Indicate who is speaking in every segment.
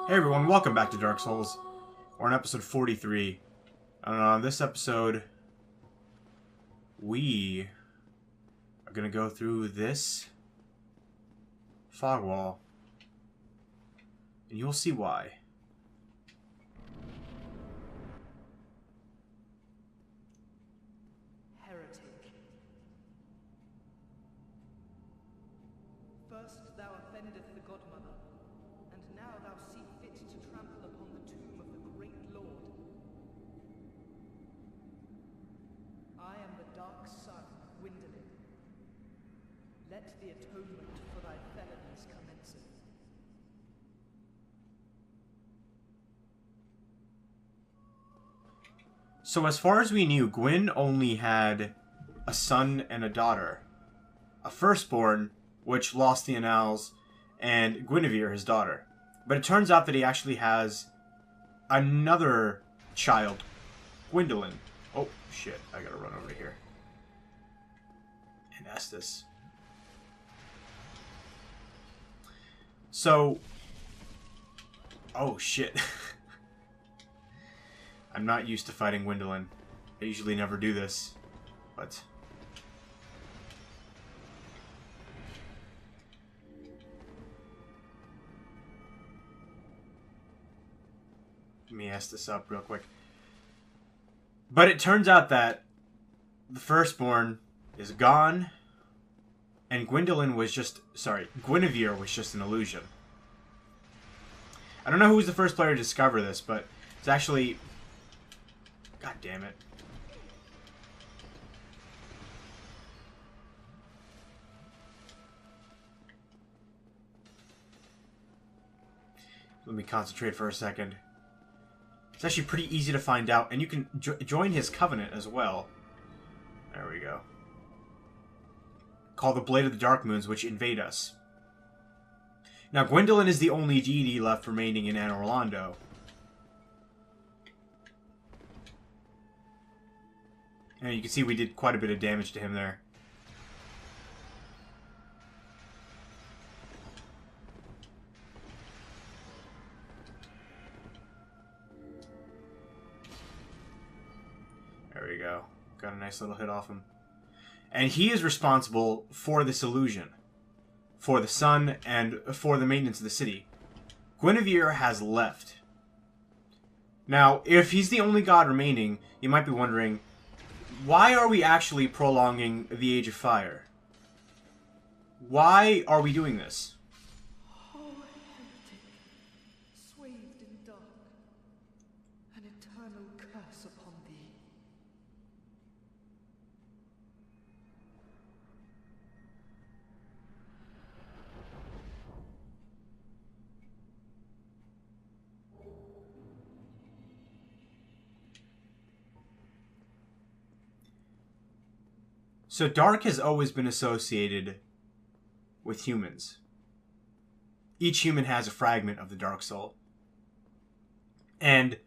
Speaker 1: Hey everyone, welcome back to Dark Souls. We're on episode 43. And on this episode, we are going to go through this fog wall. And you'll see why.
Speaker 2: Heretic. First thou offendeth the Godmother, and now thou see fit to trample upon the tomb of the great Lord. I am the dark son, Gwyndolin. Let the atonement for thy felonies commence.
Speaker 1: So as far as we knew, Gwyn only had a son and a daughter. A firstborn, which lost the Annals, and Guinevere, his daughter. But it turns out that he actually has another child, Gwyndolin. Oh, shit. I gotta run over here. And Estes. So... Oh, shit. I'm not used to fighting Gwyndolin. I usually never do this. But... Let me ask this up real quick. But it turns out that the firstborn is gone, and Gwyndolin was just... Sorry, Guinevere was just an illusion. I don't know who was the first player to discover this, but it's actually... God damn it. Let me concentrate for a second. It's actually pretty easy to find out, and you can join his covenant as well. There we go. Called the Blade of the Dark Moons, which invade us. Now, Gwyndolin is the only deity left remaining in Anor Londo. And you can see we did quite a bit of damage to him there. There we go. Got a nice little hit off him. And he is responsible for this illusion. For the sun and for the maintenance of the city. Guinevere has left. Now, if he's the only god remaining, you might be wondering, why are we actually prolonging the Age of Fire? Why are we doing this?
Speaker 2: Oh, heretic, swathed in dark, an eternal curse upon thee.
Speaker 1: So dark has always been associated with humans. Each human has a fragment of the dark soul. And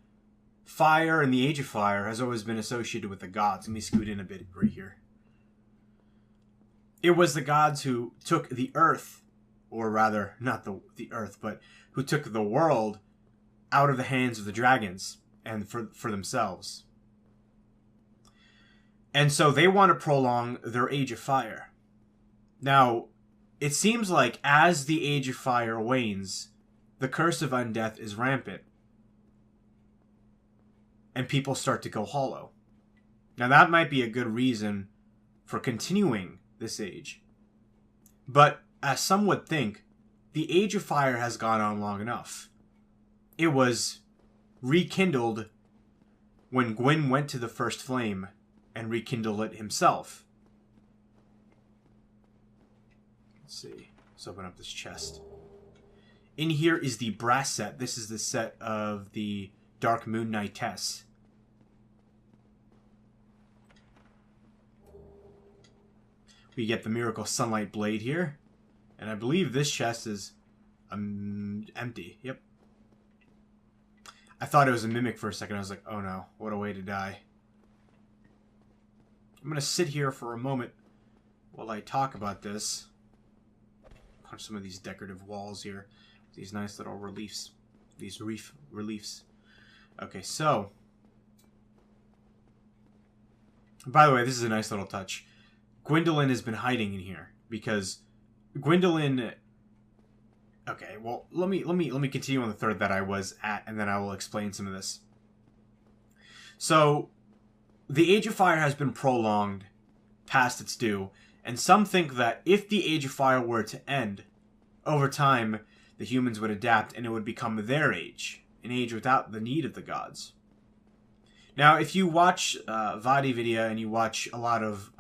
Speaker 1: fire and the Age of Fire has always been associated with the gods. Let me scoot in a bit right here. It was the gods who took the earth, or rather, not the earth, but who took the world out of the hands of the dragons and for themselves. And so they want to prolong their Age of Fire. Now, it seems like as the Age of Fire wanes, the curse of undeath is rampant. And people start to go hollow. Now that might be a good reason for continuing this age. But, as some would think, the Age of Fire has gone on long enough. It was rekindled when Gwyn went to the First Flame and rekindle it himself. Let's see. Let's open up this chest. In here is the brass set. This is the set of the Dark Moon Knightess. We get the Miracle Sunlight Blade here. And I believe this chest is empty. Yep. I thought it was a mimic for a second. I was like, oh no, what a way to die. I'm going to sit here for a moment while I talk about this. Punch some of these decorative walls here. These nice little reliefs. these reliefs. Okay, so by the way, this is a nice little touch. Gwyndolin has been hiding in here because Gwyndolin. Okay, well, let me continue on the third that I was at, and then I will explain some of this. So, the Age of Fire has been prolonged past its due, and some think that if the Age of Fire were to end, over time, the humans would adapt and it would become their age, an age without the need of the gods. Now, if you watch Vadi video and you watch a lot of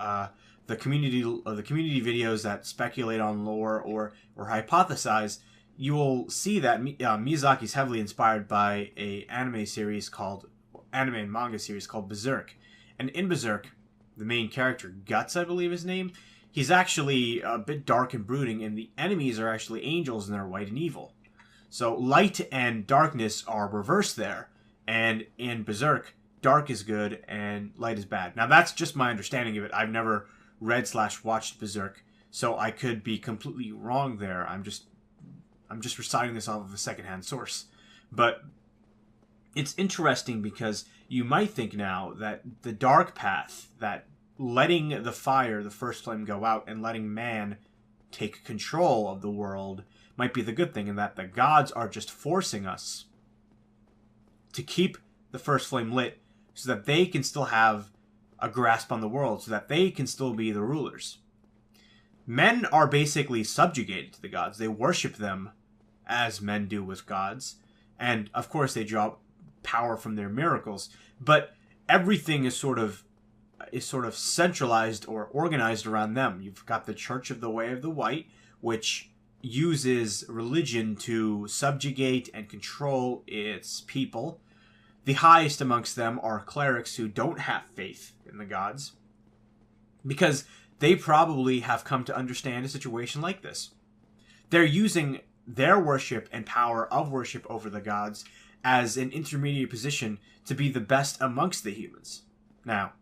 Speaker 1: the community videos that speculate on lore or hypothesize, you will see that Miyazaki is heavily inspired by a anime and manga series called Berserk. And in Berserk, the main character, Guts, I believe his name, he's actually a bit dark and brooding, and the enemies are actually angels and they're white and evil. So light and darkness are reversed there, and in Berserk, dark is good and light is bad. Now that's just my understanding of it. I've never read/watched Berserk, so I could be completely wrong there. I'm just reciting this off of a secondhand source. But it's interesting because you might think now that the dark path, that letting the fire, the first flame, go out and letting man take control of the world might be the good thing, and that the gods are just forcing us to keep the first flame lit so that they can still have a grasp on the world, so that they can still be the rulers. Men are basically subjugated to the gods. They worship them as men do with gods. And, of course, they draw power from their miracles. But everything is sort of centralized or organized around them. You've got the Church of the Way of the White, which uses religion to subjugate and control its people. The highest amongst them are clerics who don't have faith in the gods, because they probably have come to understand a situation like this. They're using their worship and power of worship over the gods as an intermediate position to be the best amongst the humans. Now,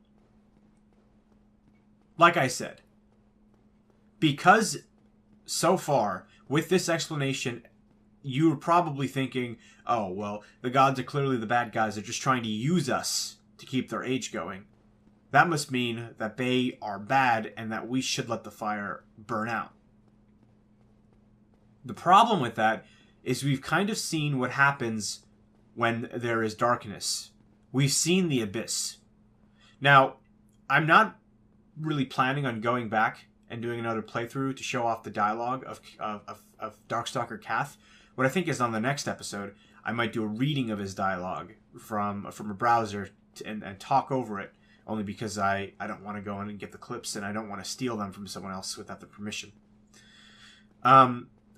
Speaker 1: like I said, because so far, with this explanation, you're probably thinking, oh, well, the gods are clearly the bad guys. They're just trying to use us to keep their age going. That must mean that they are bad and that we should let the fire burn out. The problem with that is we've kind of seen what happens when there is darkness. We've seen the abyss. Now, I'm not really planning on going back and doing another playthrough to show off the dialogue of Darkstalker Cath. What I think is on the next episode, I might do a reading of his dialogue from a browser and talk over it, only because I don't want to go in and get the clips and I don't want to steal them from someone else without the permission.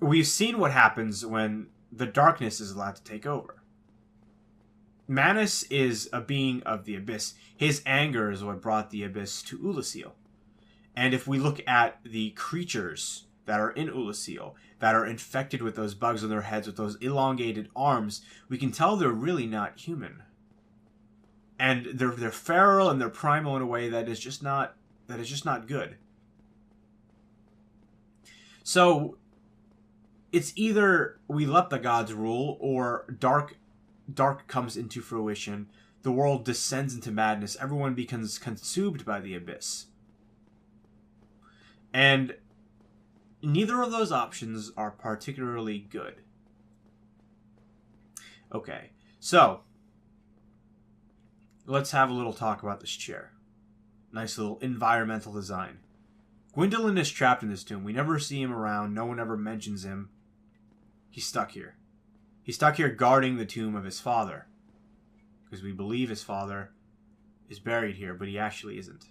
Speaker 1: We've seen what happens when the darkness is allowed to take over. Manus is a being of the abyss. His anger is what brought the abyss to Ulasil. And if we look at the creatures that are in Ulasil, that are infected with those bugs on their heads, with those elongated arms, we can tell they're really not human. And they're feral and they're primal in a way that is just not good. So it's either we let the gods rule, or dark comes into fruition. The world descends into madness. Everyone becomes consumed by the abyss. And neither of those options are particularly good. Okay, so let's have a little talk about this chair. Nice little environmental design. Gwyndolin is trapped in this tomb. We never see him around. No one ever mentions him. He's stuck here. He's stuck here guarding the tomb of his father, because we believe his father is buried here, but he actually isn't.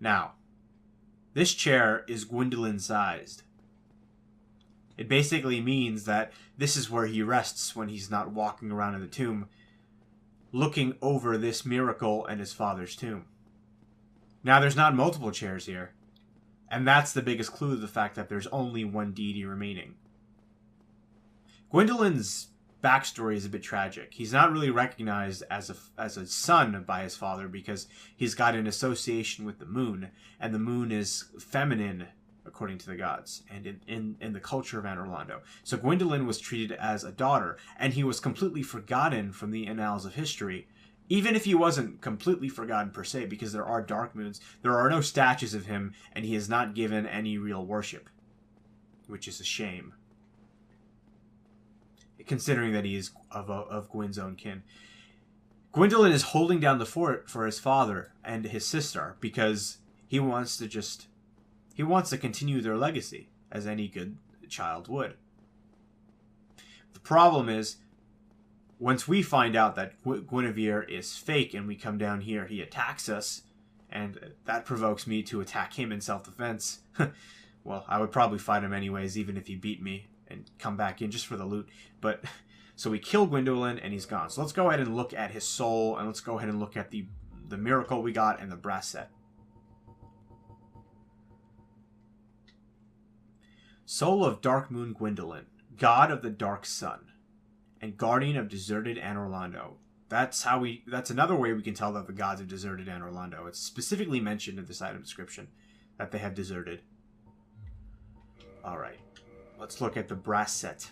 Speaker 1: Now, this chair is Gwyndolin-sized. It basically means that this is where he rests when he's not walking around in the tomb, looking over this miracle and his father's tomb. Now, there's not multiple chairs here, and that's the biggest clue to the fact that there's only one deity remaining. Gwyndolин's backstory is a bit tragic. He's not really recognized as a son by his father because he's got an association with the moon, and the moon is feminine according to the gods, and in the culture of Anor Londo. So Gwyndolin was treated as a daughter, and he was completely forgotten from the annals of history. Even if he wasn't completely forgotten per se, because there are dark moons, there are no statues of him, and he is not given any real worship, which is a shame, considering that he is of Gwyn's own kin. Gwyndolin is holding down the fort for his father and his sister because he wants to continue their legacy, as any good child would. The problem is, once we find out that Guinevere is fake and we come down here, he attacks us, and that provokes me to attack him in self-defense. Well, I would probably fight him anyways, even if he beat me, and come back in just for the loot. But so we kill Gwyndolin, and he's gone. So let's go ahead and look at his soul, and let's go ahead and look at the miracle we got and the brass set. Soul of Dark Moon Gwyndolin, God of the Dark Sun, and Guardian of Deserted Anor Londo. That's another way we can tell that the gods have deserted Anor Londo. It's specifically mentioned in this item description that they have deserted. Alright, let's look at the brass set.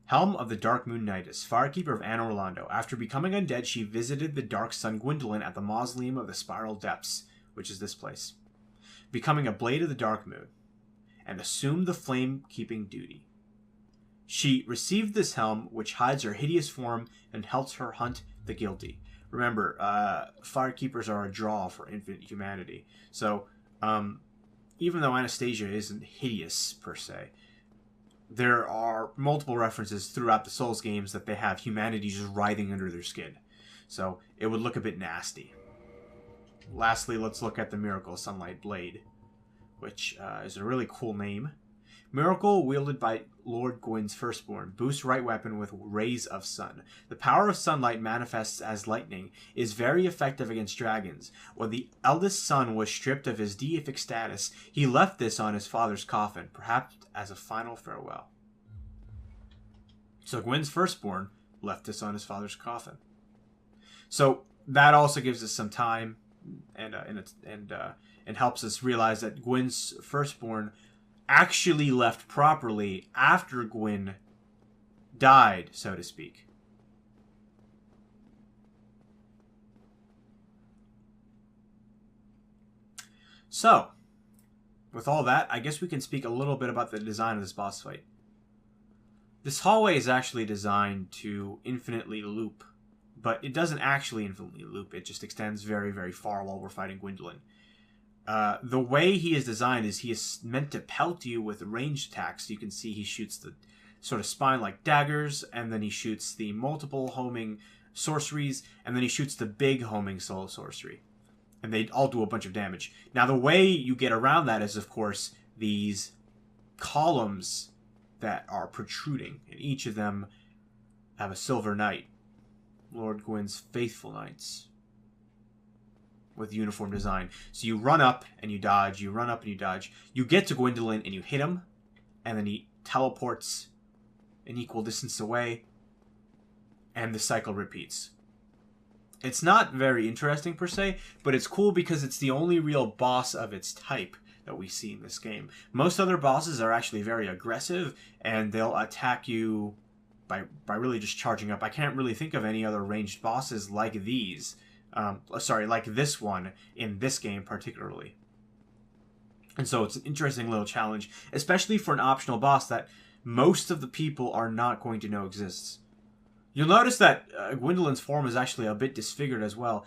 Speaker 1: Helm of the Dark Moon Nidus, Firekeeper of Anor Londo. After becoming undead, she visited the Dark Sun Gwyndolin at the Mausoleum of the Spiral Depths, which is this place, becoming a Blade of the Dark Moon, and assumed the flame-keeping duty. She received this helm, which hides her hideous form and helps her hunt the guilty. Remember, Firekeepers are a draw for infinite humanity. So, even though Anastasia isn't hideous, per se, there are multiple references throughout the Souls games that they have humanity just writhing under their skin. So, it would look a bit nasty. Lastly, let's look at the Miracle Sunlight Blade, which is a really cool name. Miracle wielded by Lord Gwyn's firstborn. Boosts right weapon with rays of sun. The power of sunlight manifests as lightning. Is very effective against dragons. When the eldest son was stripped of his deific status, he left this on his father's coffin, perhaps as a final farewell. So Gwyn's firstborn left this on his father's coffin. So that also gives us some time and helps us realize that Gwyn's firstborn actually left properly after Gwyn died, so to speak. So, with all that, I guess we can speak a little bit about the design of this boss fight. This hallway is actually designed to infinitely loop, but it doesn't actually infinitely loop. It just extends very, very far while we're fighting Gwyndolin. The way he is designed is he is meant to pelt you with ranged attacks. You can see he shoots the sort of spine-like daggers, and then he shoots the multiple homing sorceries, and then he shoots the big homing soul sorcery. And they all do a bunch of damage. Now, the way you get around that is, of course, these columns that are protruding, and each of them have a silver knight, Lord Gwyn's faithful knights, with uniform design. So you run up and you dodge, you run up and you dodge. You get to Gwyndolin and you hit him, and then he teleports an equal distance away, and the cycle repeats. It's not very interesting per se, but it's cool because it's the only real boss of its type that we see in this game. Most other bosses are actually very aggressive, and they'll attack you by really just charging up. I can't really think of any other ranged bosses like these. Like this one in this game particularly. And so it's an interesting little challenge, especially for an optional boss that most of the people are not going to know exists. You'll notice that Gwyndolyn's form is actually a bit disfigured as well.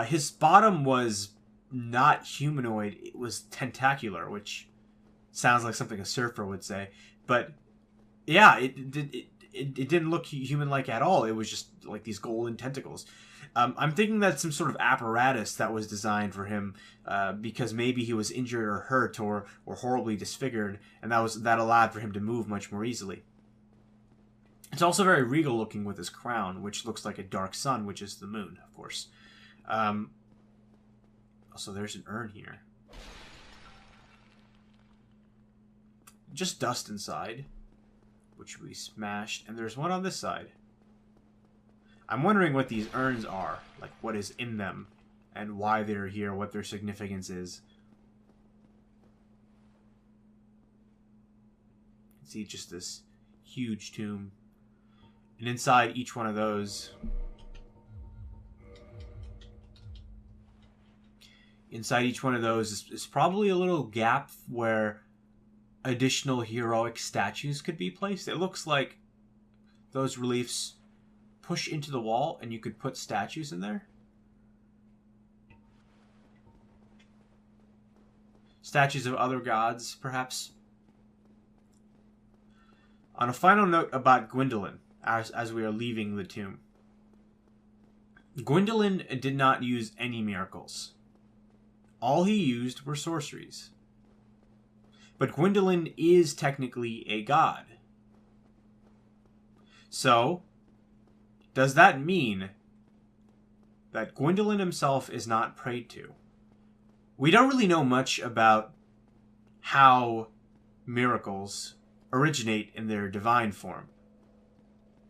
Speaker 1: His bottom was not humanoid, it was tentacular, which sounds like something a surfer would say. But yeah, it didn't look human-like at all. It was just like these golden tentacles. I'm thinking that's some sort of apparatus that was designed for him because maybe he was injured or hurt or horribly disfigured, and that allowed for him to move much more easily. It's also very regal looking with his crown, which looks like a dark sun, which is the moon, of course. Also, there's an urn here. Just dust inside, which we smashed, and there's one on this side. I'm wondering what these urns are, like what is in them, and why they're here, what their significance is. You can see just this huge tomb. And inside each one of those, is probably a little gap where additional heroic statues could be placed. It looks like those reliefs push into the wall and you could put statues in there. Statues of other gods, perhaps. On a final note about Gwyndolin, as we are leaving the tomb. Gwyndolin did not use any miracles. All he used were sorceries. But Gwyndolin is technically a god. So, does that mean that Gwyndolin himself is not prayed to? We don't really know much about how miracles originate in their divine form.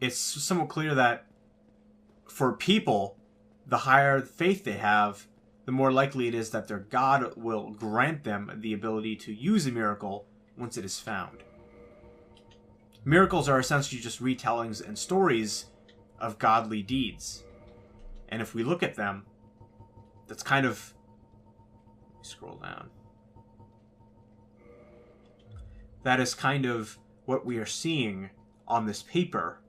Speaker 1: It's somewhat clear that for people, the higher faith they have, the more likely it is that their god will grant them the ability to use a miracle once it is found. Miracles are essentially just retellings and stories of godly deeds. And if we look at them, that's kind of... Let me scroll down. That is kind of what we are seeing on this paper.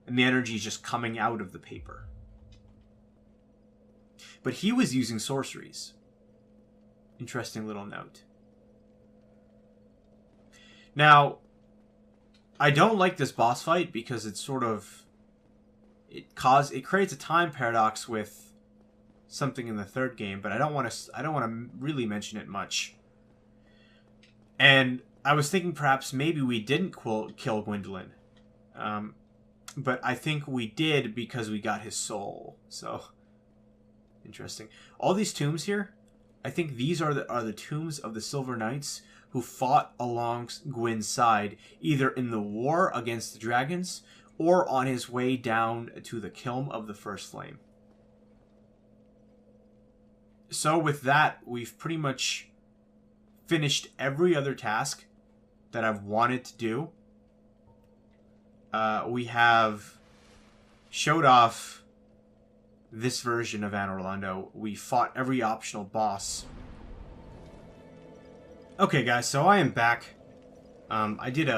Speaker 1: And the energy is just coming out of the paper. But he was using sorceries. Interesting little note. Now, I don't like this boss fight because it's sort of... It creates a time paradox with something in the third game, but I don't want to really mention it much. And I was thinking perhaps maybe we didn't kill Gwyndolin. But I think we did because we got his soul. So, interesting. All these tombs here, I think these are the tombs of the Silver Knights who fought along Gwyn's side, either in the war against the dragons or on his way down to the kilm of the First Flame. So with that, we've pretty much finished every other task that I've wanted to do. We have showed off this version of Anor Londo. We fought every optional boss. Okay guys, so I am back. I did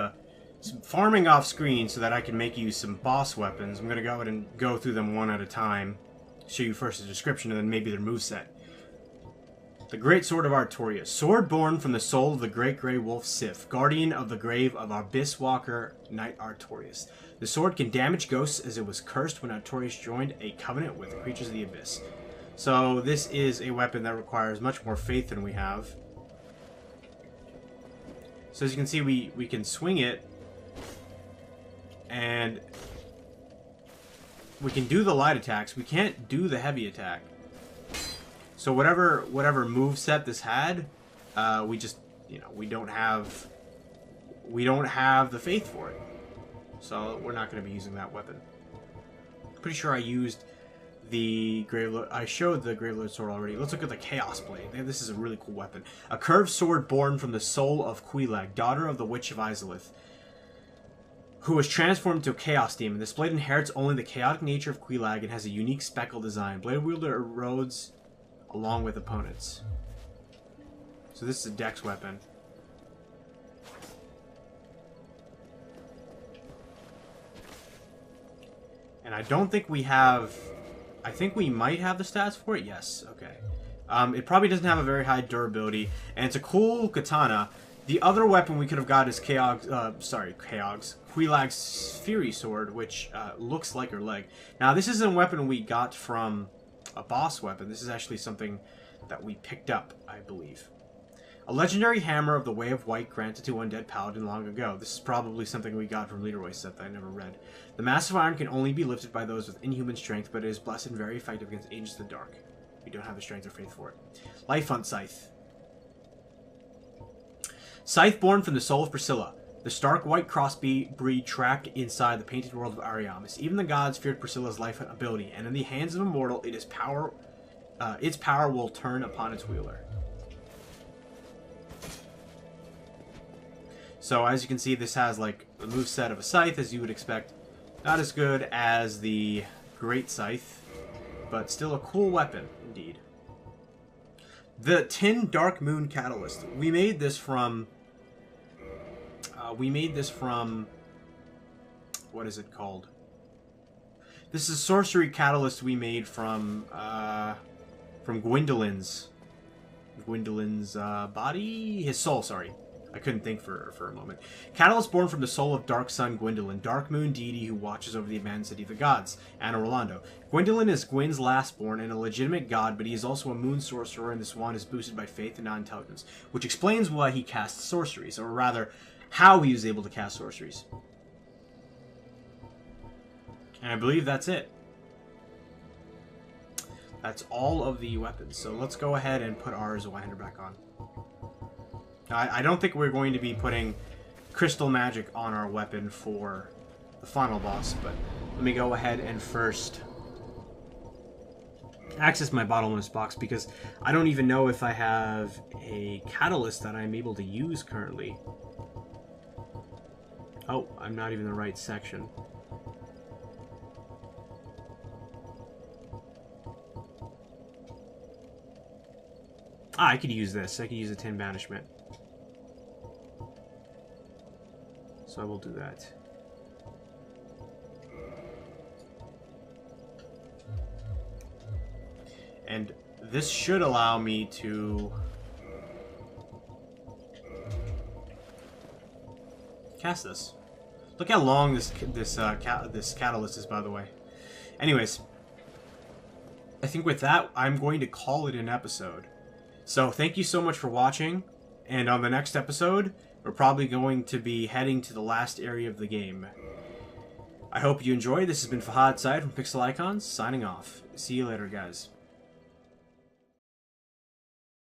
Speaker 1: some farming off screen so that I can make you some boss weapons. I'm going to go ahead and go through them one at a time. Show you first the description and then maybe their moveset. The Great Sword of Artorias. Sword born from the soul of the Great Grey Wolf Sif, guardian of the grave of Abyss Walker Knight Artorias. The sword can damage ghosts as it was cursed when Artorias joined a covenant with creatures of the Abyss. So this is a weapon that requires much more faith than we have. So as you can see, we can swing it, and we can do the light attacks. We can't do the heavy attack. So whatever moveset this had, we just, we don't have the faith for it. So we're not going to be using that weapon. Pretty sure I used the Gravelord. I showed the Gravelord sword already. Let's look at the Chaos Blade. Man, this is a really cool weapon. A curved sword born from the soul of Quilag, daughter of the Witch of Izalith, who was transformed into a Chaos Demon. This blade inherits only the chaotic nature of Quilag and has a unique speckle design. Blade wielder erodes along with opponents. So this is a dex weapon. And I don't think we have... I think we might have the stats for it. Yes, okay. It probably doesn't have a very high durability. And it's a cool katana. The other weapon we could have got is Quilag's Fury Sword, which looks like her leg. Now, this isn't a weapon we got from a boss weapon. This is actually something that we picked up, I believe. A legendary hammer of the Way of White granted to Undead Paladin long ago. This is probably something we got from Leroy's set that I never read. The Massive Iron can only be lifted by those with inhuman strength, but it is blessed and very effective against Agents of the Dark. We don't have the strength or faith for it. Life Hunt Scythe. Scythe born from the soul of Priscilla, the stark white crossbreed trapped inside the painted world of Ariamis. Even the gods feared Priscilla's life hunt ability, and in the hands of a mortal, its power its power will turn upon its wielder. So as you can see, this has like the moveset of a scythe, as you would expect. Not as good as the Great Scythe, but still a cool weapon indeed. The Tin Dark Moon Catalyst. We made this from. What is it called? This is a sorcery catalyst we made from Gwyndolin. Gwyndolins body? His soul, sorry. I couldn't think for a moment. Catalyst born from the soul of Dark Sun Gwyndolin, dark moon deity who watches over the abandoned city of the gods, Anna Rolando. Gwyndolin is Gwyn's lastborn and a legitimate god, but he is also a moon sorcerer, and this wand is boosted by faith and non-intelligence, which explains why he casts sorceries, or rather, how he is able to cast sorceries. And I believe that's it. That's all of the weapons. So let's go ahead and put our Zweihander back on. I don't think we're going to be putting crystal magic on our weapon for the final boss, but let me go ahead and first access my bottomless box, because I don't even know if I have a catalyst that I'm able to use currently. Oh, I'm not even in the right section. I could use this. I could use a Tin Banishment. So I will do that. And this should allow me to cast this. Look how long this catalyst is, by the way. Anyways, I think with that, I'm going to call it an episode. So thank you so much for watching, and on the next episode, we're probably going to be heading to the last area of the game. I hope you enjoyed. This has been Fahad Said from Pixel Icons, signing off. See you later, guys.